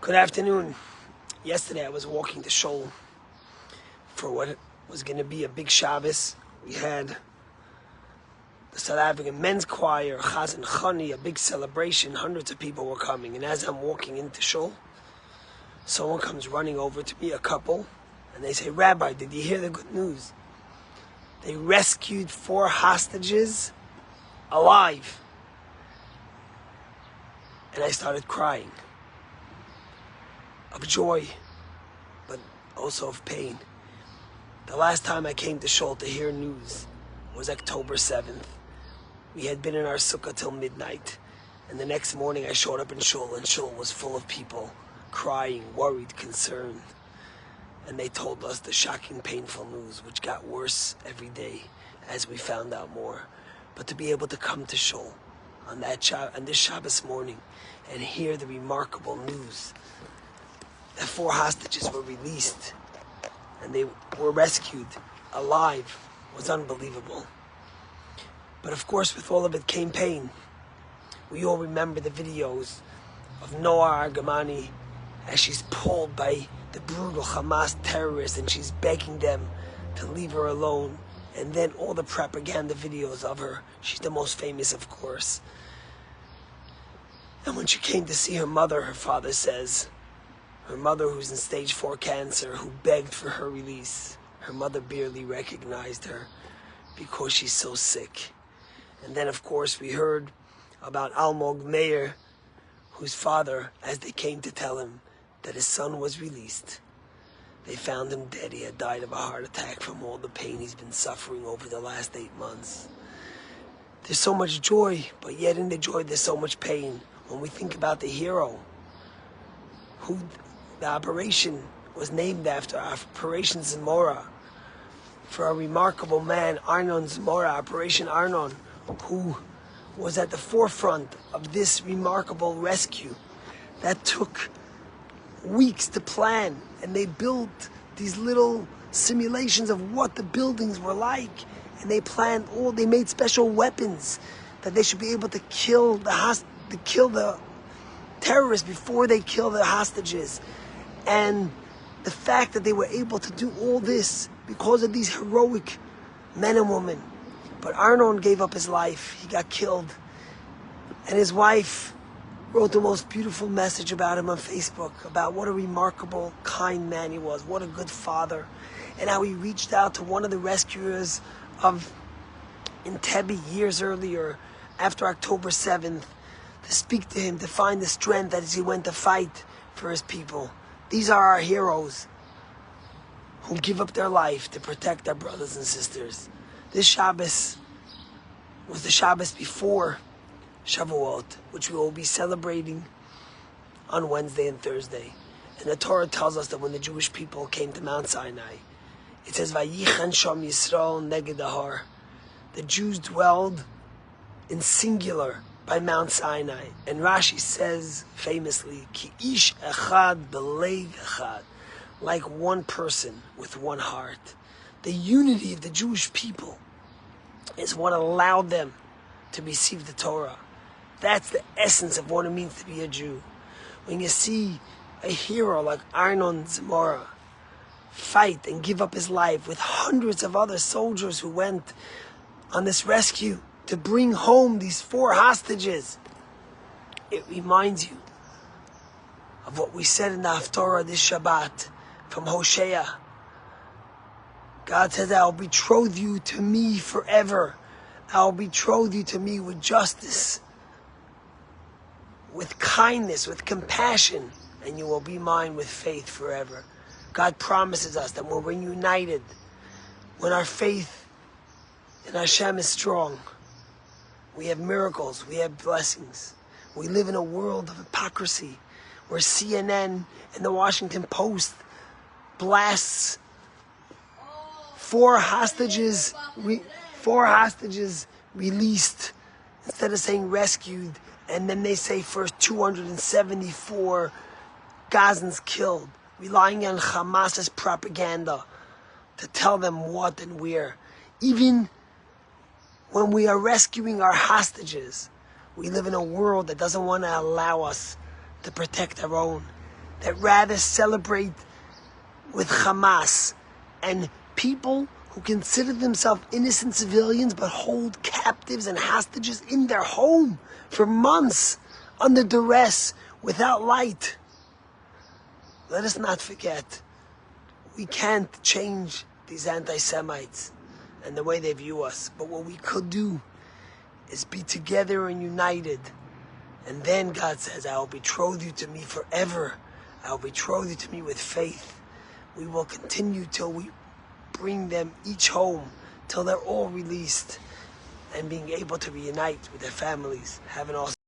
Good afternoon. Yesterday I was walking to Shul for what was going to be a big Shabbos. We had the South African men's choir, Chaz and Chani, a big celebration. Hundreds of people were coming. And as I'm walking into Shul, someone comes running over to me, a couple, and they say, "Rabbi, did you hear the good news? They rescued 4 hostages alive." And I started crying. Of joy, but also of pain. The last time I came to Shul to hear news was October 7th. We had been in our sukkah till midnight, and the next morning I showed up in Shul, and Shul was full of people, crying, worried, concerned. And they told us the shocking, painful news, which got worse every day as we found out more. But to be able to come to Shul on this Shabbos morning and hear the remarkable news that 4 hostages were released and they were rescued alive was unbelievable. But of course, with all of it came pain. We all remember the videos of Noah Argamani as she's pulled by the brutal Hamas terrorists and she's begging them to leave her alone. And then all the propaganda videos of her. She's the most famous, of course. And when she came to see her mother, her father says, her mother, who's in stage 4 cancer, who begged for her release, her mother barely recognized her because she's so sick. And then, of course, we heard about Almog Meir, whose father, as they came to tell him that his son was released, they found him dead. He had died of a heart attack from all the pain he's been suffering over the last 8 months. There's so much joy, but yet in the joy there's so much pain. When we think about the hero, who the operation was named after, Operation Zmora, for a remarkable man, Arnon Zmora, Operation Arnon, who was at the forefront of this remarkable rescue that took weeks to plan, and they built these little simulations of what the buildings were like, and they planned they made special weapons that they should be able to kill the terrorists before they kill the hostages. And the fact that they were able to do all this because of these heroic men and women. But Arnon gave up his life. He got killed. And his wife wrote the most beautiful message about him on Facebook, about what a remarkable, kind man he was, what a good father, and how he reached out to one of the rescuers in Entebbe years earlier, after October 7th, to speak to him, to find the strength as he went to fight for his people. These are our heroes who give up their life to protect our brothers and sisters. This Shabbos was the Shabbos before Shavuot, which we will be celebrating on Wednesday and Thursday. And the Torah tells us that when the Jewish people came to Mount Sinai, it says, "Vayichan Sham Yisrael neged Har." The Jews dwelled in singular by Mount Sinai. And Rashi says famously, "Ki ish echad belev echad," like one person with one heart. The unity of the Jewish people is what allowed them to receive the Torah. That's the essence of what it means to be a Jew. When you see a hero like Arnon Zmora fight and give up his life with hundreds of other soldiers who went on this rescue to bring home these 4 hostages, it reminds you of what we said in the Haftorah this Shabbat from Hosea. God says, "I'll betroth you to me forever. I'll betroth you to me with justice, with kindness, with compassion, and you will be mine with faith forever." God promises us that when we're united, when our faith in Hashem is strong, we have miracles, we have blessings. We live in a world of hypocrisy where CNN and the Washington Post blasts 4 hostages released instead of saying rescued, and then they say first 274 Gazans killed, relying on Hamas's propaganda to tell them what and where. Even when we are rescuing our hostages, we live in a world that doesn't want to allow us to protect our own. that rather celebrate with Hamas and people who consider themselves innocent civilians but hold captives and hostages in their home for months under duress without light. Let us not forget, we can't change these anti-Semites and the way they view us, but what we could do is be together and united. And then God says, I will betroth you to me forever. I will betroth you to me with faith. We will continue till we bring them each home, till they're all released and being able to reunite with their families. Have an awesome